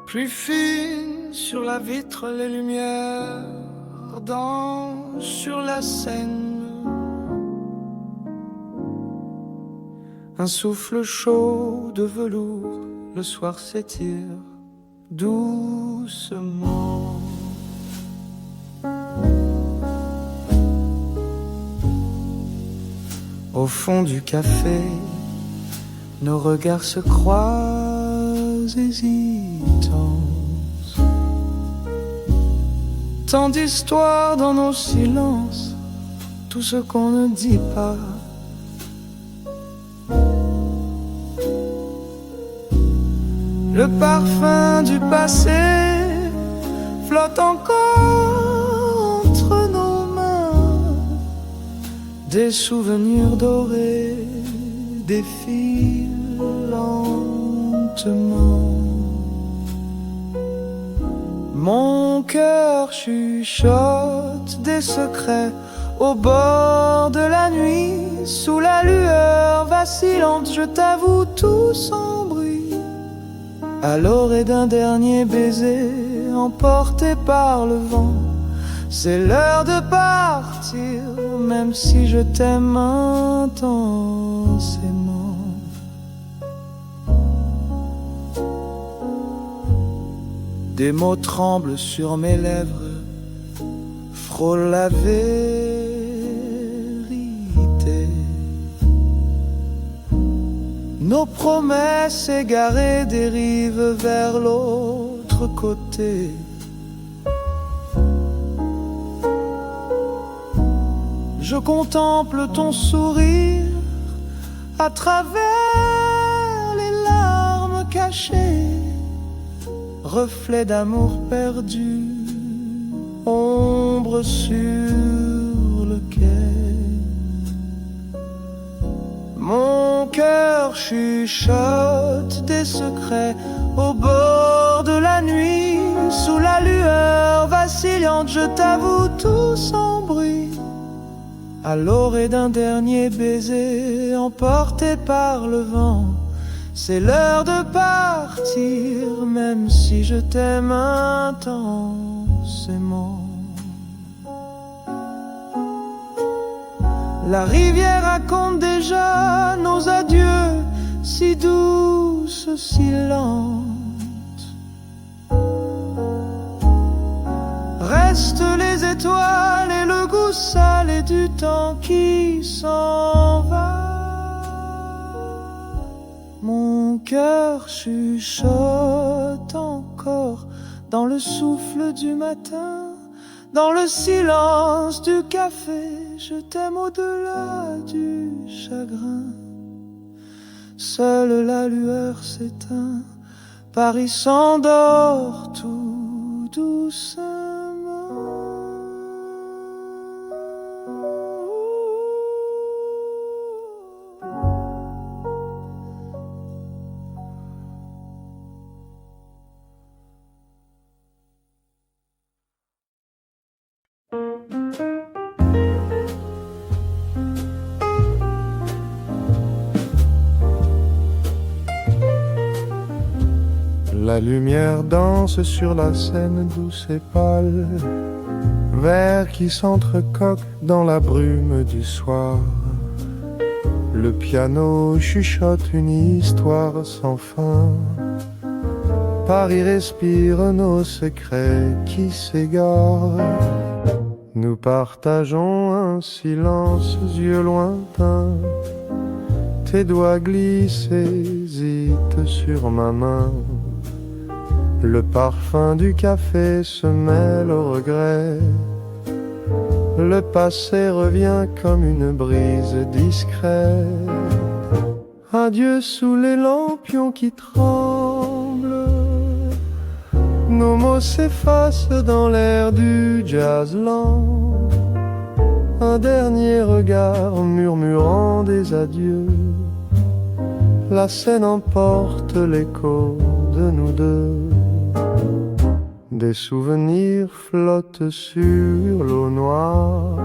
Plus fines sur la vitre les lumières dansent sur la scène. Un souffle chaud de velours, le soir s'étire doucement. Au fond du café, nos regards se croisent hésitants. Tant d'histoires dans nos silences, tout ce qu'on ne dit pas. Le parfum du passé flotte encore entre nos mains. Des souvenirs dorés défilent lentement. Mon cœur chuchote des secrets au bord de la nuit. Sous la lueur vacillante, je t'avoue tout sans bruit. À l'orée d'un dernier baiser, emporté par le vent, c'est l'heure de partir, même si je t'aime intensément. Des mots tremblent sur mes lèvres, frôlent la vérité. Nos promesses égarées dérivent vers l'autre côté. Je contemple ton sourire à travers les larmes cachées. Reflet d'amour perdu, ombre sur le quai. Mon cœur chuchote des secrets au bord de la nuit. Sous la lueur vacillante, je t'avoue tout sans bruit. À l'orée d'un dernier baiser, emporté par le vent, c'est l'heure de partir, même si je t'aime intensément. La rivière raconte déjà nos adieux, si douce, si lente. Restent les étoiles et le goût salé du temps qui s'en va. Mon cœur chuchote encore dans le souffle du matin, dans le silence du café. Je t'aime au-delà du chagrin. Seule la lueur s'éteint, Paris s'endort tout doucement. La lumière danse sur la scène douce et pâle, verre qui s'entrecoque dans la brume du soir. Le piano chuchote une histoire sans fin. Paris respire nos secrets qui s'égarent. Nous partageons un silence aux yeux lointains. Tes doigts glissent, hésitent sur ma main. Le parfum du café se mêle au regret. Le passé revient comme une brise discrète. Adieu sous les lampions qui tremblent. Nos mots s'effacent dans l'air du jazz lent. Un dernier regard murmurant des adieux. La scène emporte l'écho de nous deux. Des souvenirs flottent sur l'eau noire,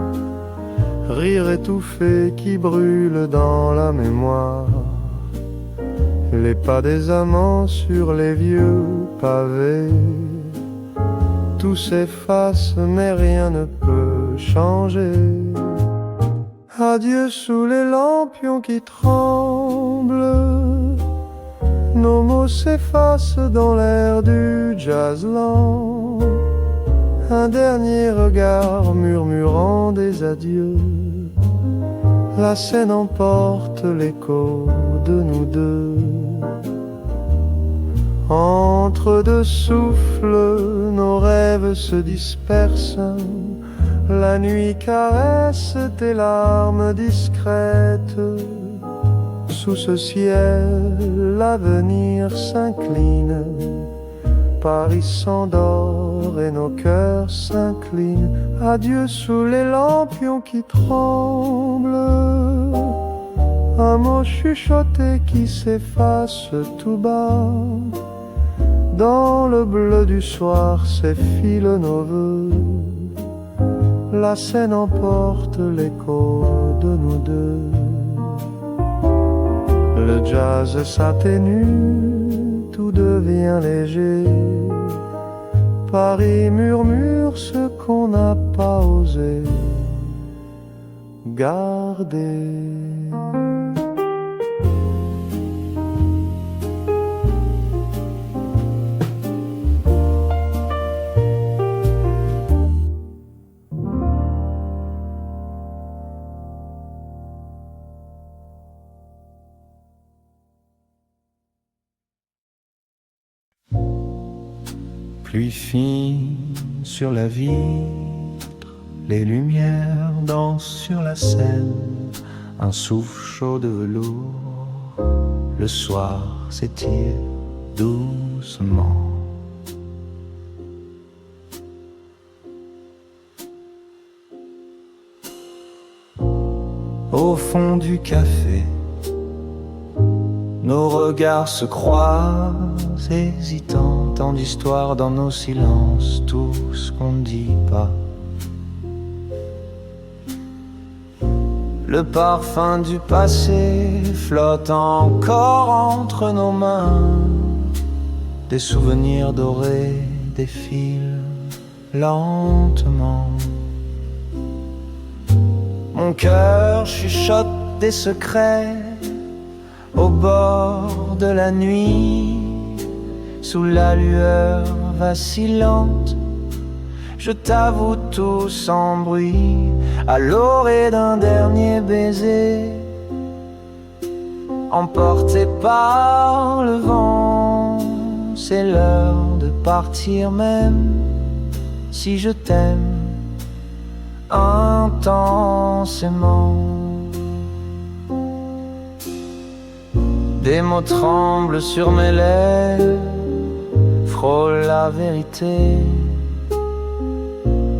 rire étouffé qui brûle dans la mémoire. les pas des amants sur les vieux pavés. Tout s'efface mais rien ne peut changer. Adieu sous les lampions qui tremblent, nos mots s'effacent dans l'air du jazz lent. Un dernier regard murmurant des adieux, la scène emporte l'écho de nous deux. Entre deux souffles, nos rêves se dispersent. La nuit caresse tes larmes discrètes. Sous ce ciel, l'avenir s'incline. Paris s'endort et nos cœurs s'inclinent. Adieu sous les lampions qui tremblent. Un mot chuchoté qui s'efface tout bas. Dans le bleu du soir s'effilent nos vœux. La scène emporte l'écho de nous deux. Le jazz s'atténue, tout devient léger. Paris murmure ce qu'on n'a pas osé garder. Pluie fine sur la vitre, les lumières dansent sur la scène, un souffle chaud de velours, le soir s'étire doucement. Au fond du café, nos regards se croisent, hésitants, tant d'histoires dans nos silences, tout ce qu'on ne dit pas. Le parfum du passé flotte encore entre nos mains. Des souvenirs dorés défilent lentement. Mon cœur chuchote des secrets au bord de la nuit, sous la lueur vacillante. Je t'avoue tout sans bruit, à l'orée d'un dernier baiser, emporté par le vent. C'est l'heure de partir même si je t'aime intensément. Des mots tremblent sur mes lèvres, frôlent la vérité.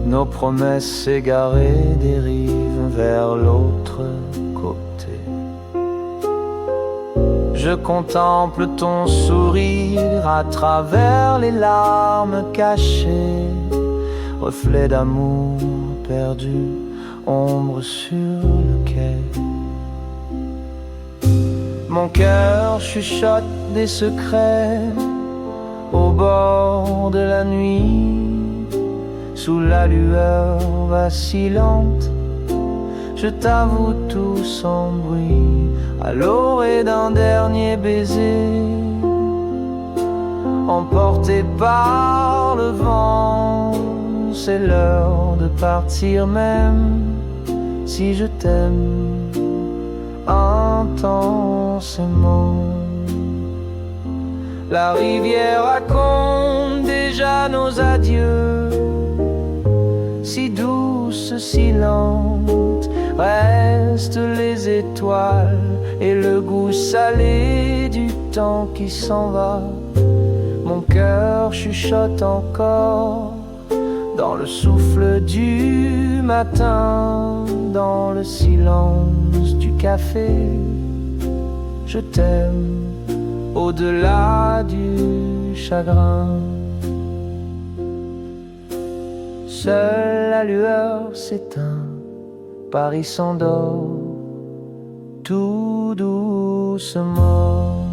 Nos promesses égarées dérivent vers l'autre côté. Je contemple ton sourire à travers les larmes cachées, reflet d'amour perdu, ombre sur le quai. Mon cœur chuchote des secrets au bord de la nuit, sous la lueur vacillante. Je t'avoue tout sans bruit, à l'orée d'un dernier baiser, emporté par le vent. C'est l'heure de partir même si je t'aime intensément. La rivière raconte déjà nos adieux, si douce, si lente, restent les étoiles et le goût salé du temps qui s'en va. Mon cœur chuchote encore dans le souffle du matin, dans le silence du café. Je t'aime au-delà du chagrin. Seule la lueur s'éteint, Paris s'endort tout doucement.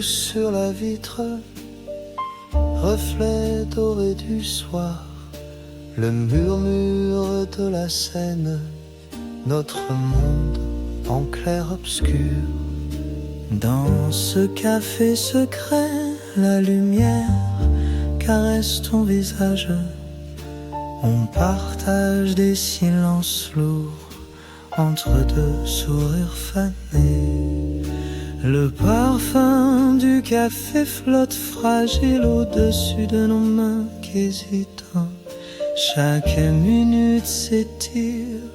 sur la vitre, reflet doré du soir, le murmure de la Seine, notre monde en clair-obscur. Dans ce café secret, la lumière caresse ton visage. On partage des silences lourds entre deux sourires fanés. Le parfum du café flotte fragile au-dessus de nos mains qu'hésitent. Chaque minute s'étire,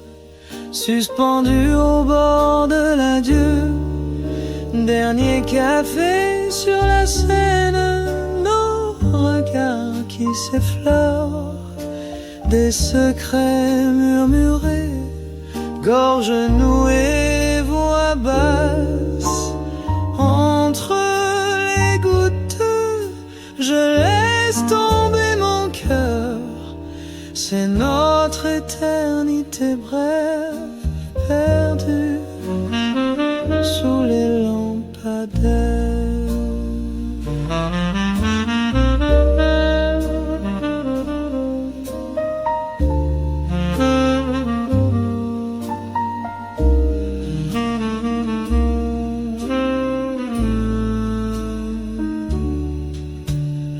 suspendue au bord de l'adieu. Dernier café sur la Seine, nos regards qui s'effleurent, des secrets murmurés, gorge nouée, voix basse. Entre les gouttes, je laisse tomber mon cœur. C'est notre éternité brève, perdue sous les lampadaires.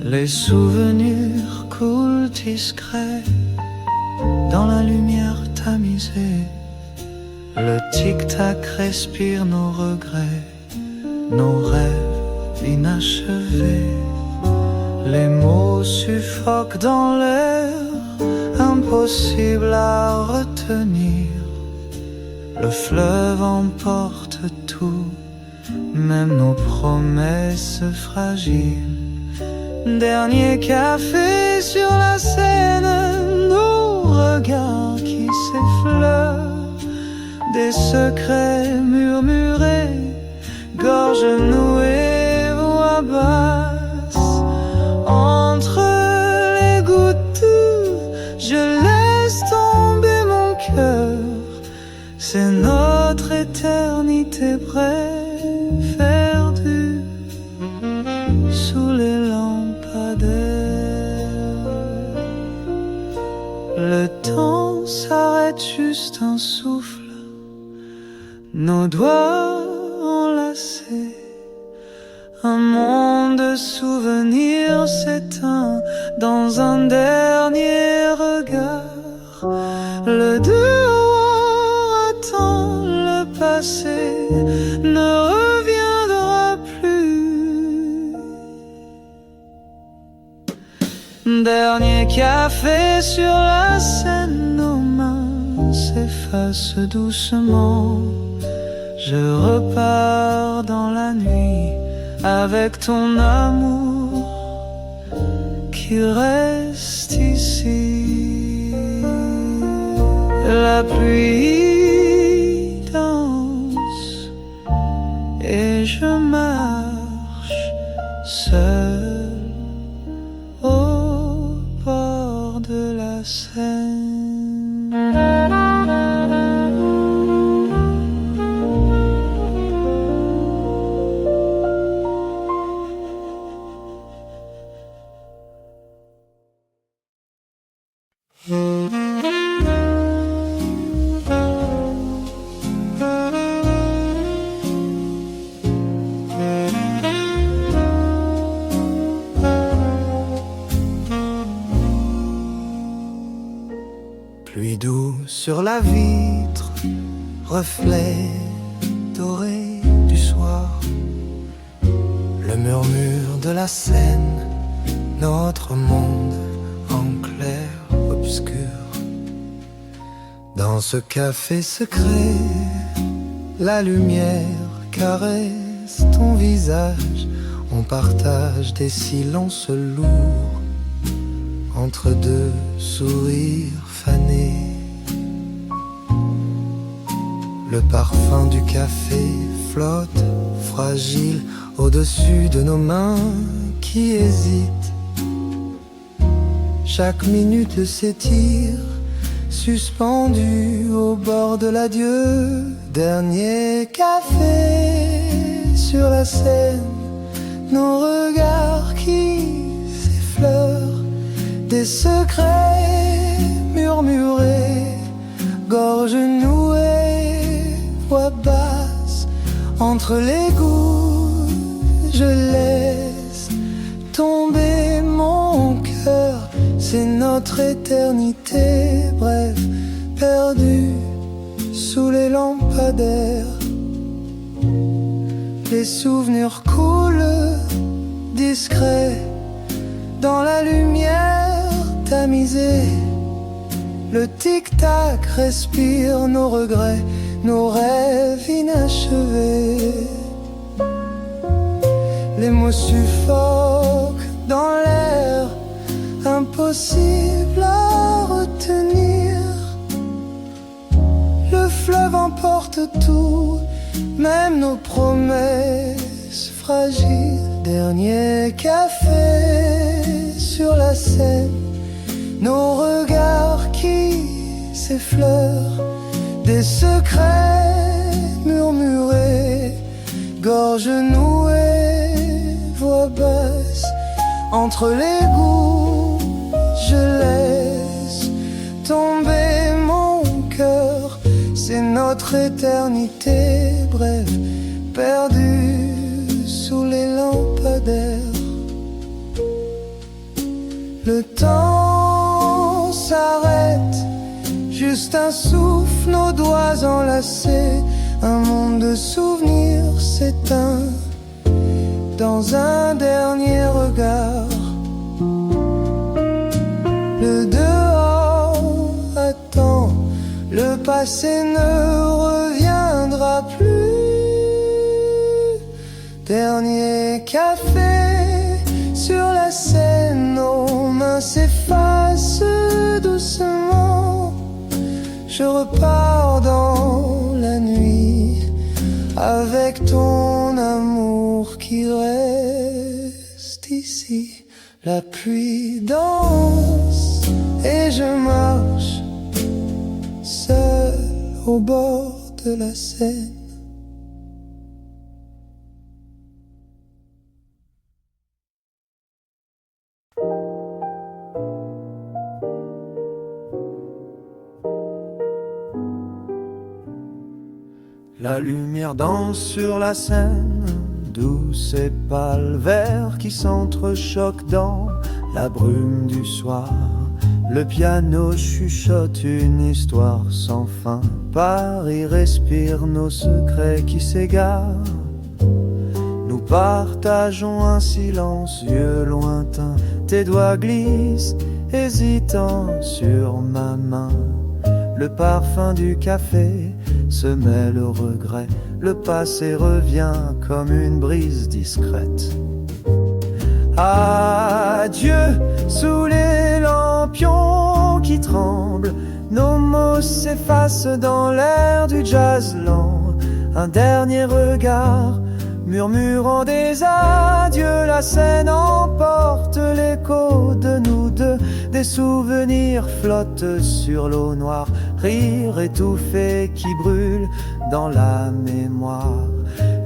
Les souvenirs coulent discrets dans la lumière tamisée. Le tic-tac respire nos regrets, nos rêves inachevés. Les mots suffoquent dans l'air, impossible à retenir. Le fleuve emporte tout, même nos promesses fragiles. Dernier café sur la Seine, nos regards qui s'effleurent, des secrets murmurés, gorge nouée, voix basse. Entre les gouttes, je laisse tomber mon cœur. C'est notre éternité brève, perdue sous les lampadaires. Le temps s'arrête juste un souffle, nos doigts enlacés. Un monde de souvenirs s'éteint dans un dernier regard. Le dehors attend, le passé ne reviendra plus. Dernier café sur la Seine, nos mains s'effacent doucement. Je repars dans la nuit avec ton amour qui reste ici. La pluie danse et je marche seul au bord de la Seine. Pluie douce sur la vitre, reflet doré du soir, le murmure de la Seine, notre monde en clair-obscur. Dans ce café secret, la lumière caresse ton visage. On partage des silences lourds entre deux sourires fanés. Le parfum du café flotte fragile au-dessus de nos mains qui hésitent. Chaque minute s'étire, suspendue au bord de l'adieu. Dernier café sur la Seine, nos regards qui s'effleurent, des secrets murmurés, gorge nouée, voix basse, entre les gouttes, je laisse tomber mon cœur, c'est notre éternité, bref, perdue sous les lampadaires. Les souvenirs coulent, discrets, dans la lumière tamisée. Le tic-tac respire nos regrets, nos rêves inachevés. Les mots suffoquent dans l'air, impossible à retenir. Le fleuve emporte tout, même nos promesses fragiles. Dernier café sur la Seine, nos regards qui s'effleurent, des secrets murmurés, gorge nouée, voix basse, entre les gouttes, je laisse tomber mon cœur, c'est notre éternité, bref, perdue sous les lampadaires. Le temps s'arrête, juste un souffle, nos doigts enlacés, un monde de souvenirs s'éteint dans un dernier regard. Le dehors attend, le passé ne reviendra plus. Dernier café sur la Seine, nos mains s'effacent doucement. Je repars dans la nuit avec ton amour qui reste ici. La pluie danse et je marche seul au bord de la Seine. La lumière danse sur la Seine, douce et pâle vert qui s'entrechoque dans la brume du soir. Le piano chuchote une histoire sans fin. Paris respire nos secrets qui s'égarent. Nous partageons un silence, yeux lointains. Tes doigts glissent, hésitants sur ma main. Le parfum du café se mêle au regret. Le passé revient comme une brise discrète. Adieu sous les lampions qui tremblent. Nos mots s'effacent dans l'air du jazz lent. Un dernier regard murmurant des adieux. La Seine emporte l'écho de nous deux. Des souvenirs flottent sur l'eau noire. Rire étouffé qui brûle dans la mémoire.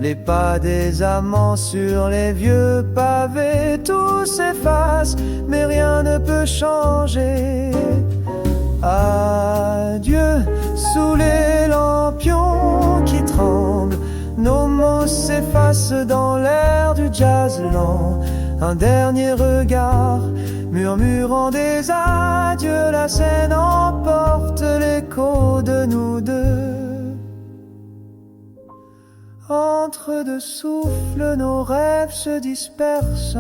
Les pas des amants sur les vieux pavés. Tout s'efface mais rien ne peut changer. Adieu sous les lampions qui tremblent. Nos mots s'effacent dans l'air du jazz lent. Un dernier regard murmurant des adieux. La Seine emporte l'écho de nous deux. Entre deux souffles, nos rêves se dispersent.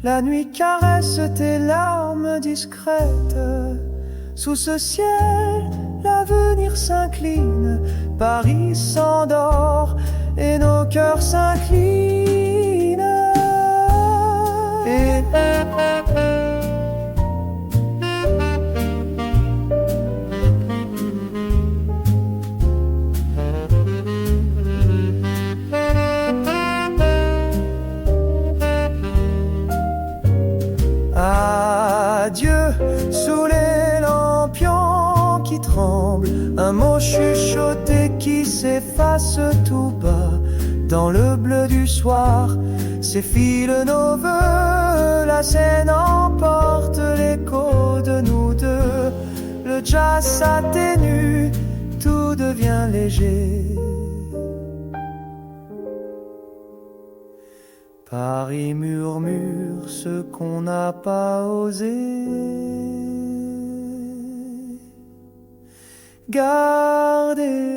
La nuit caresse tes larmes discrètes. Sous ce ciel, l'avenir s'incline. Paris s'endort et nos cœurs s'inclinent. Et adieu sous les lampions qui tremblent. Un mot chuchoté qui s'efface tout bas. Dans le bleu du soir, s'effilent nos voeux. La scène emporte l'écho de nous deux. Le jazz s'atténue, tout devient léger. Paris murmure ce qu'on n'a pas osé garder.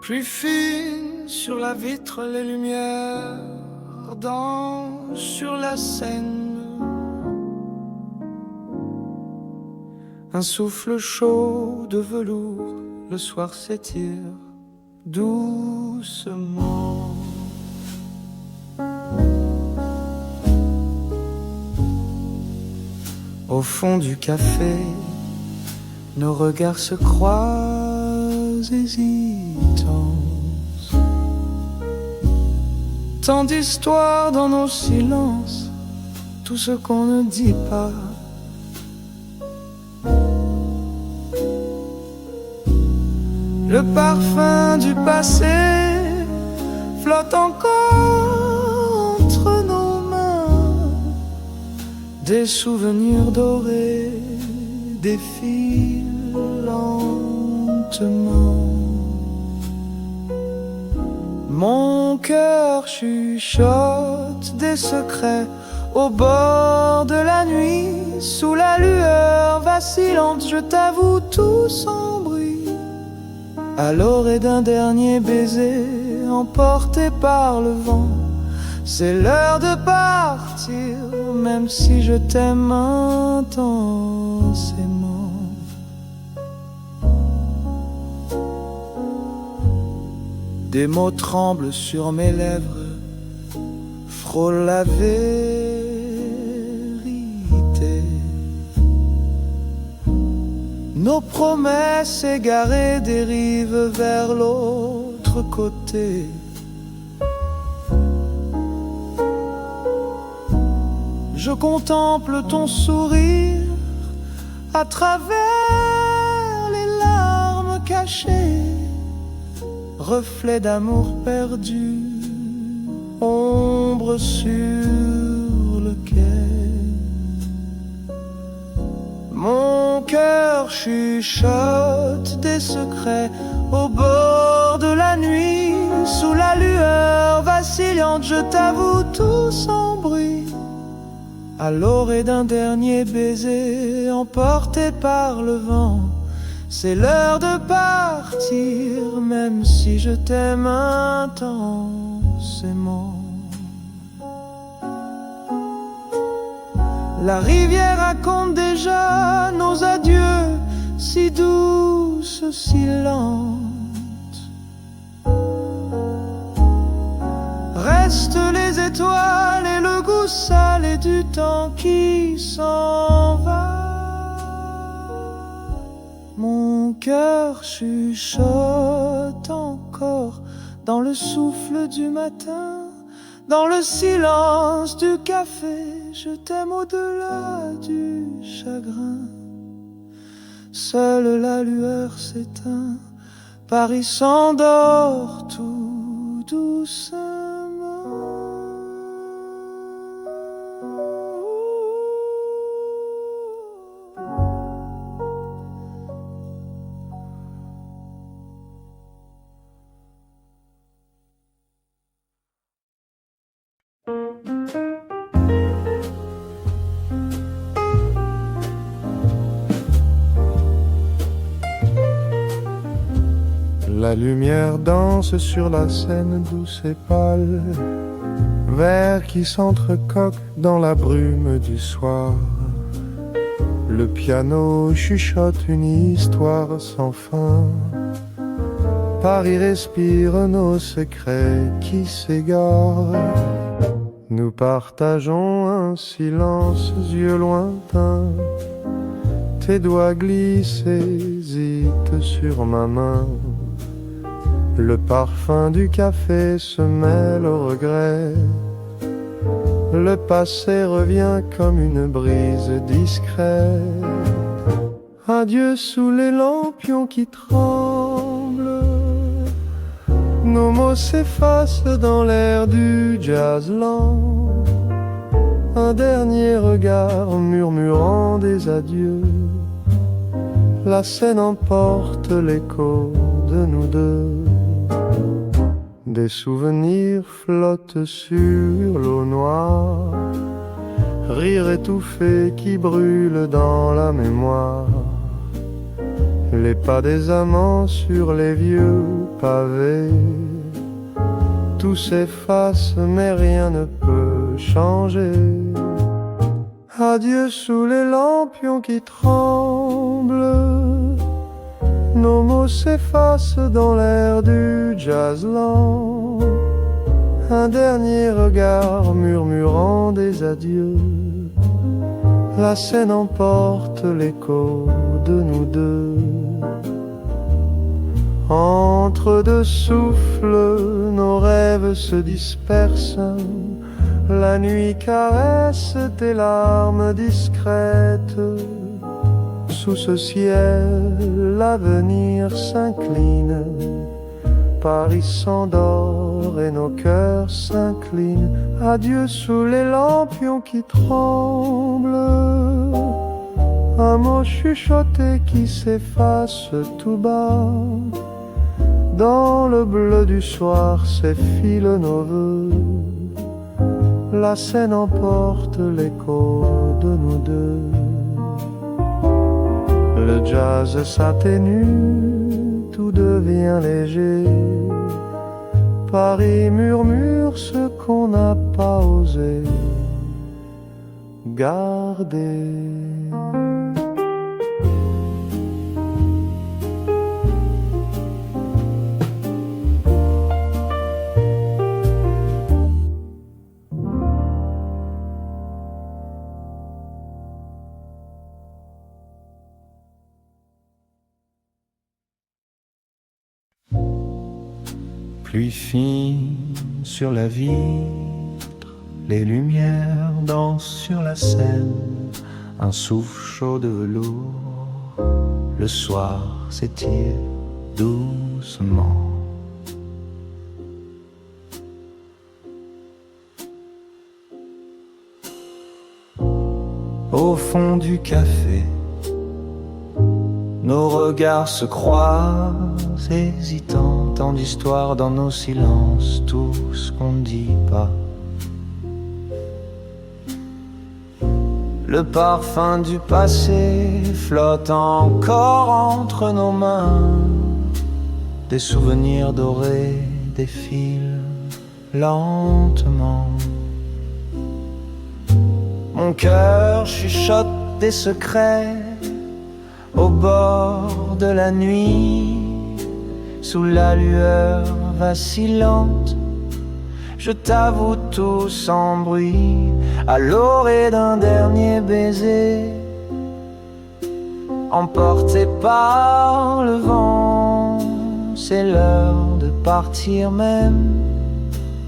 Plus fines sur la vitre les lumières dansent sur la scène. Un souffle chaud de velours, le soir s'étire doucement. Au fond du café, nos regards se croisent hésitants. Tant d'histoires dans nos silences, tout ce qu'on ne dit pas. Le parfum du passé flotte encore entre nos mains. Des souvenirs dorés défilent lentement. Mon cœur chuchote des secrets au bord de la nuit. Sous la lueur vacillante, je t'avoue tout sans bruit. À l'orée d'un dernier baiser, emporté par le vent, c'est l'heure de partir, même si je t'aime intensément. Des mots tremblent sur mes lèvres, frôlent la vérité. Nos promesses égarées dérivent vers l'autre côté. Je contemple ton sourire à travers les larmes cachées. Reflet d'amour perdu, ombre sur le quai. Mon cœur chuchote des secrets au bord de la nuit. Sous la lueur vacillante, je t'avoue tout sans bruit. À l'orée d'un dernier baiser, emporté par le vent, c'est l'heure de partir, même si je t'aime intensément. La rivière raconte déjà nos adieux, si douces, si lentes. Restent les étoiles et le goût salé du temps qui s'en va. Mon cœur chuchote encore dans le souffle du matin, dans le silence du café. Je t'aime au-delà du chagrin. Seule la lueur s'éteint, Paris s'endort tout doucement. La lumière danse sur la scène douce et pâle, verre qui s'entrecoque dans la brume du soir. Le piano chuchote une histoire sans fin. Paris respire nos secrets qui s'égarent. Nous partageons un silence, yeux lointains. Tes doigts glissent, hésitent sur ma main. Le parfum du café se mêle au regret. Le passé revient comme une brise discrète. Adieu sous les lampions qui tremblent. Nos mots s'effacent dans l'air du jazz lent. Un dernier regard murmurant des adieux. La scène emporte l'écho de nous deux. Des souvenirs flottent sur l'eau noire. Rire étouffé qui brûle dans la mémoire. Les pas des amants sur les vieux pavés. Tout s'efface mais rien ne peut changer. Adieu sous les lampions qui tremblent. Nos mots s'effacent dans l'air du jazz lent. Un dernier regard murmurant des adieux. La scène emporte l'écho de nous deux. Entre deux souffles, nos rêves se dispersent. La nuit caresse tes larmes discrètes. Sous ce ciel, l'avenir s'incline. Paris s'endort et nos cœurs s'inclinent. Adieu sous les lampions qui tremblent. Un mot chuchoté qui s'efface tout bas. Dans le bleu du soir s'effilent nos vœux. La scène emporte l'écho de nous deux. Le jazz s'atténue, tout devient léger. Paris murmure ce qu'on n'a pas osé garder. Pluie fine sur la vitre, les lumières dansent sur la scène, un souffle chaud de velours, le soir s'étire doucement. Au fond du café, nos regards se croisent, hésitants, tant d'histoires dans nos silences, tout ce qu'on ne dit pas. Le parfum du passé flotte encore entre nos mains. Des souvenirs dorés défilent lentement. Mon cœur chuchote des secrets au bord de la nuit, sous la lueur vacillante. Je t'avoue tout sans bruit, à l'orée d'un dernier baiser, emporté par le vent. C'est l'heure de partir même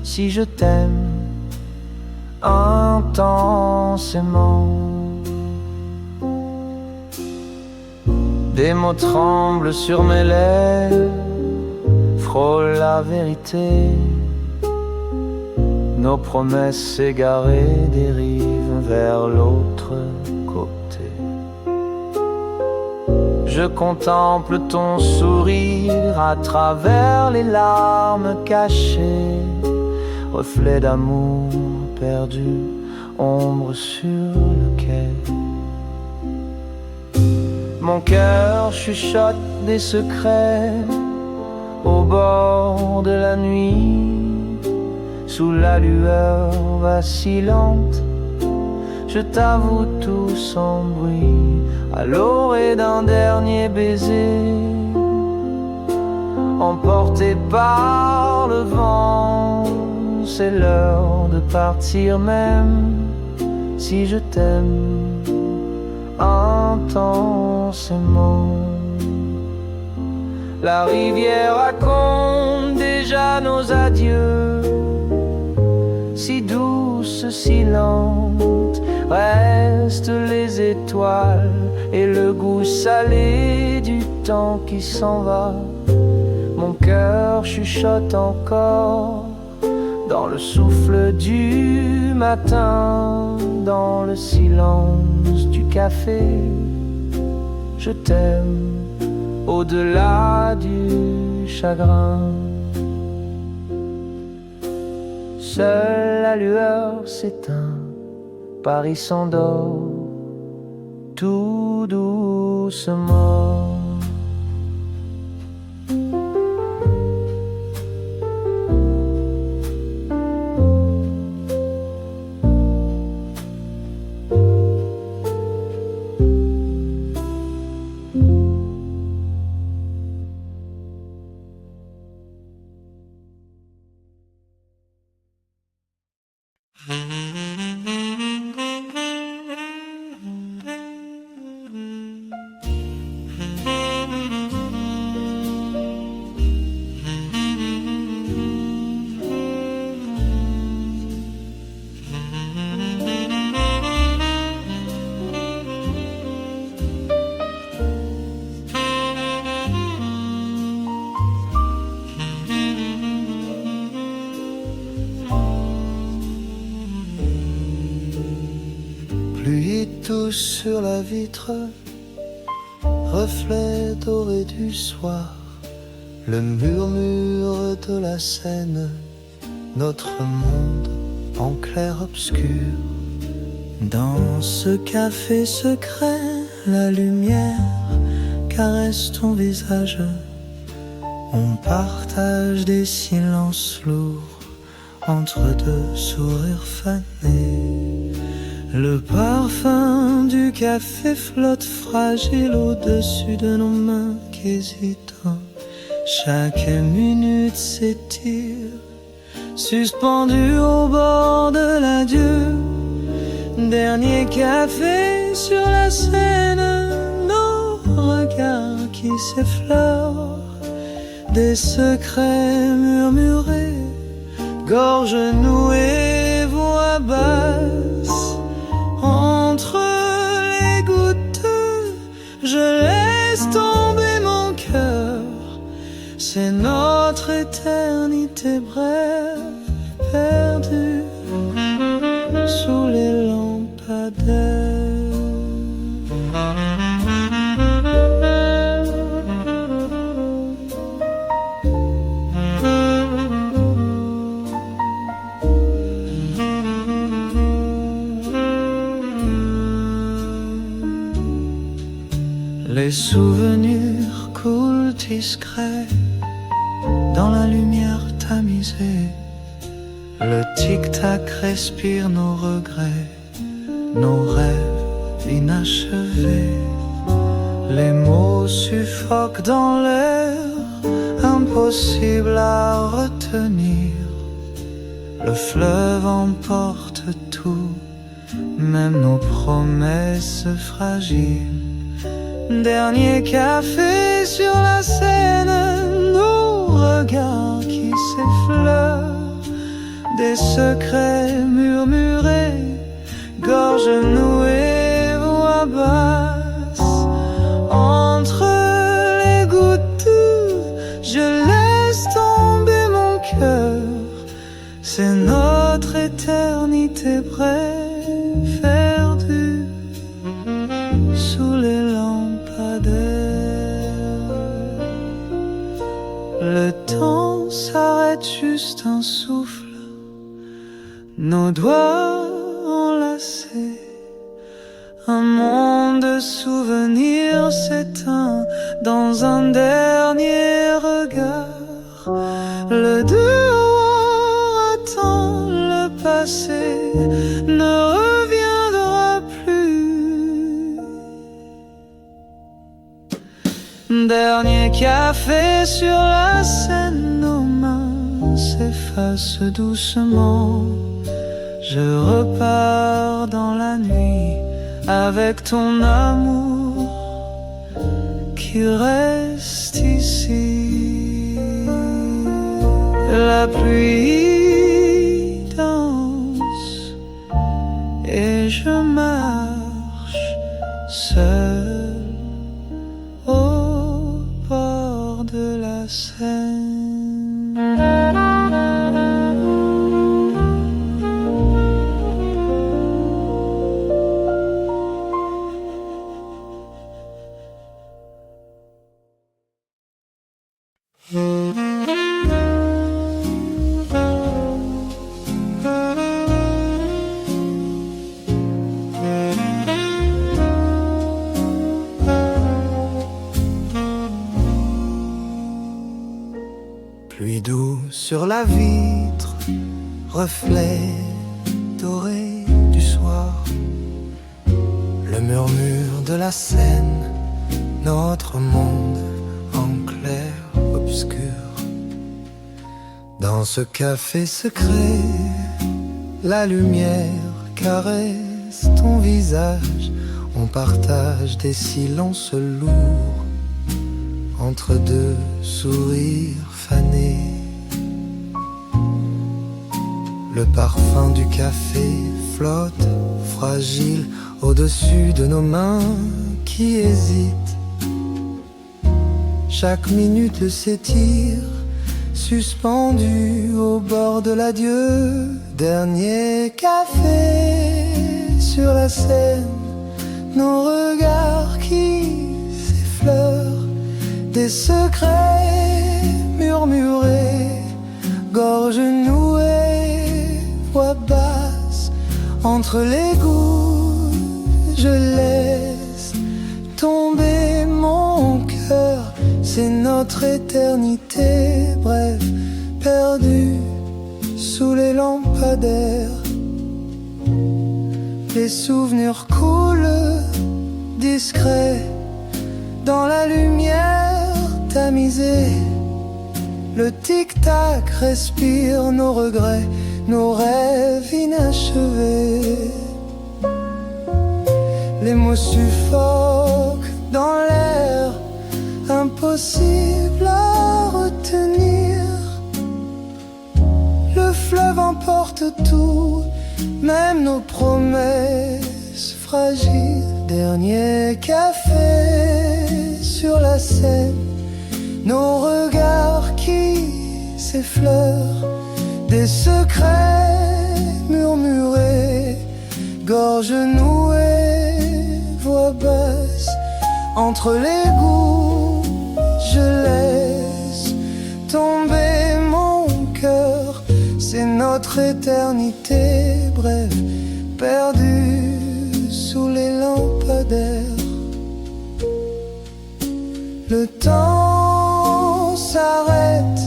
si je t'aime intensément. Des mots tremblent sur mes lèvres, frôlent la vérité. Nos promesses égarées dérivent vers l'autre côté. Je contemple ton sourire à travers les larmes cachées, reflet d'amour perdu, ombre sur le quai. Mon cœur chuchote des secrets au bord de la nuit, sous la lueur vacillante. Je t'avoue tout sans bruit, à l'orée d'un dernier baiser, emporté par le vent. c'est l'heure de partir même si je t'aime intensément. La rivière raconte déjà nos adieux, si douce, si lente, restent les étoiles et le goût salé du temps qui s'en va. Mon cœur chuchote encore dans le souffle du matin, dans le silence du café. Je t'aime au-delà du chagrin. Seule la lueur s'éteint, Paris s'endort tout doucement. Pluie touche sur la vitre, reflet doré du soir, le murmure de la Seine, notre monde en clair-obscur. Dans ce café secret, la lumière caresse ton visage. On partage des silences lourds entre deux sourires fanés. Le parfum du café flotte fragile au-dessus de nos mains qu'hésitent. Chaque minute s'étire, suspendue au bord de l'adieu. Dernier café sur la Seine, nos regards qui s'effleurent, des secrets murmurés, gorge nouée, voix basse. Entre les gouttes, je laisse tomber mon cœur. C'est notre éternité brève, perdue sous les lampadaires. Les souvenirs coulent discrets dans la lumière tamisée. Le tic-tac respire nos regrets, nos rêves inachevés. Les mots suffoquent dans l'air, impossible à retenir. Le fleuve emporte tout, même nos promesses fragiles. Dernier café sur la Seine, nos regards qui s'effleurent, des secrets murmurés, gorge nouée, voix basse. Entre les gouttes, je laisse tomber mon cœur. C'est notre éternité brève, perdue sous les lampadaires. Le temps s'arrête juste un souffle, nos doigts enlacés. Un monde de souvenirs s'éteint dans un dernier regard. Le dehors attend le passé, ne reviendra plus. Dernier café sur la Seine, nos mains s'efface doucement. Je repars dans la nuit avec ton amour qui reste ici. La pluie danse et je marche seul au bord de la Seine. Pluie douce sur la vitre, reflet doré du soir, le murmure de la Seine, notre monde en clair-obscur. Dans ce café secret, la lumière caresse ton visage, on partage des silences lourds entre deux sourires fanés. Le parfum du café flotte, fragile, au-dessus de nos mains qui hésitent. Chaque minute s'étire, suspendu au bord de l'adieu. Dernier café sur la Seine, nos regards qui s'effleurent, des secrets murmurés, gorge nouée, voix basse. Entre les gouttes, je laisse tomber mon cœur. C'est notre éternité, bref, perdue sous les lampadaires. Les souvenirs coulent, discrets, dans la lumière tamisée. Le tic-tac respire nos regrets, nos rêves inachevés. Les mots suffoquent dans l'air, impossible à retenir. Le fleuve emporte tout, même nos promesses fragiles. Dernier café sur la Seine, nos regards qui s'effleurent, des secrets murmurés, gorge nouée, voix basse. Entre les gouttes, je laisse tomber mon cœur. C'est notre éternité, bref, perdue sous les lampadaires. Le temps s'arrête,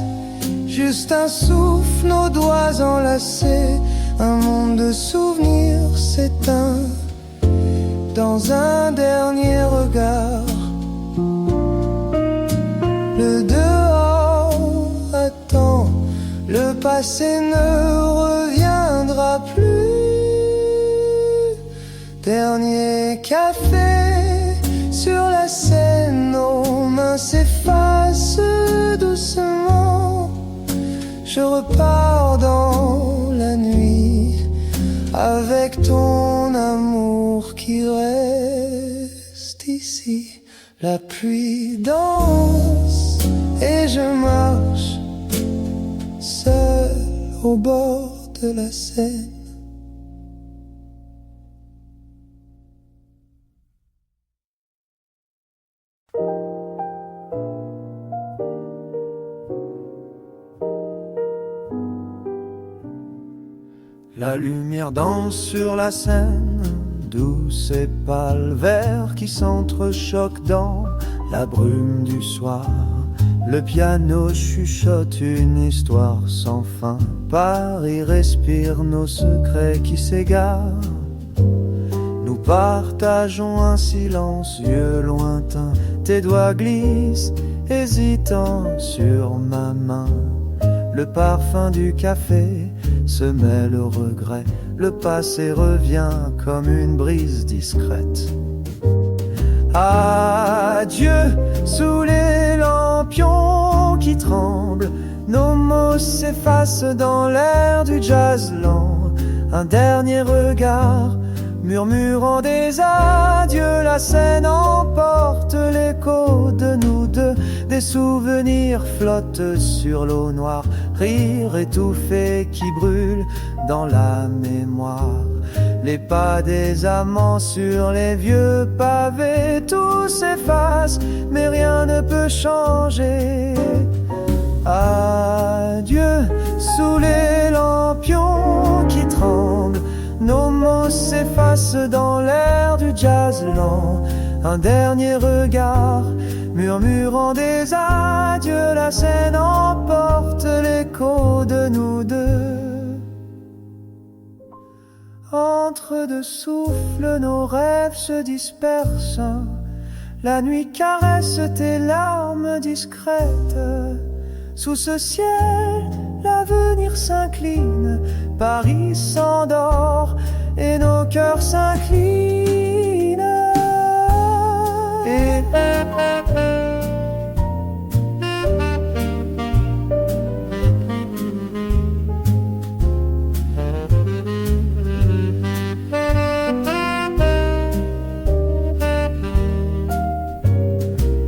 juste un souffle, nos doigts enlacés. Un monde de souvenirs s'éteint dans un dernier regard. Le dehors attend, le passé ne reviendra plus. Dernier café sur la Seine, nos mains s'effacent doucement. Je repars dans la nuit avec ton amour qui reste ici. La pluie danse et je marche seul au bord de la Seine. La lumière danse sur la Seine, douce et pâle vert qui s'entrechoque dans la brume du soir. Le piano chuchote une histoire sans fin. Paris respire nos secrets qui s'égarent. Nous partageons un silence, yeux lointains. Tes doigts glissent, hésitant sur ma main. le parfum du café se mêle au regret. Le passé revient comme une brise discrète. Adieu sous les lampions qui tremblent. Nos mots s'effacent dans l'air du jazz lent. Un dernier regard murmurant des adieux. La scène emporte l'écho de nous deux. Des souvenirs flottent sur l'eau noire. Rire étouffé qui brûle dans la mémoire. Les pas des amants sur les vieux pavés. Tout s'efface mais rien ne peut changer. Adieu sous les lampions qui tremblent. Nos mots s'effacent dans l'air du jazz lent. Un dernier regard murmurant des adieux. La scène emporte l'écho de nous deux. Entre deux souffles, nos rêves se dispersent. La nuit caresse tes larmes discrètes. Sous ce ciel, l'avenir s'incline. Paris s'endort et nos cœurs s'inclinent. Et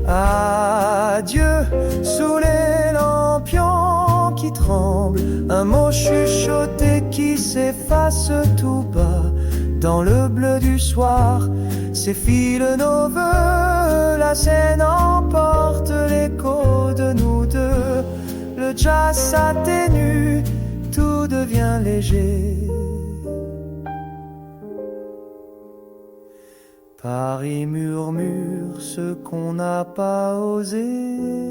adieu sous les lampions qui tremblent. Un mot chuchoté qui s'efface tout bas. Dans le bleu du soir s'effilent nos vœux. La scène emporte l'écho de nous deux. Le jazz s'atténue, tout devient léger. Paris murmure ce qu'on n'a pas osé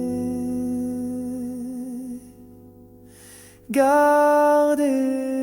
garder.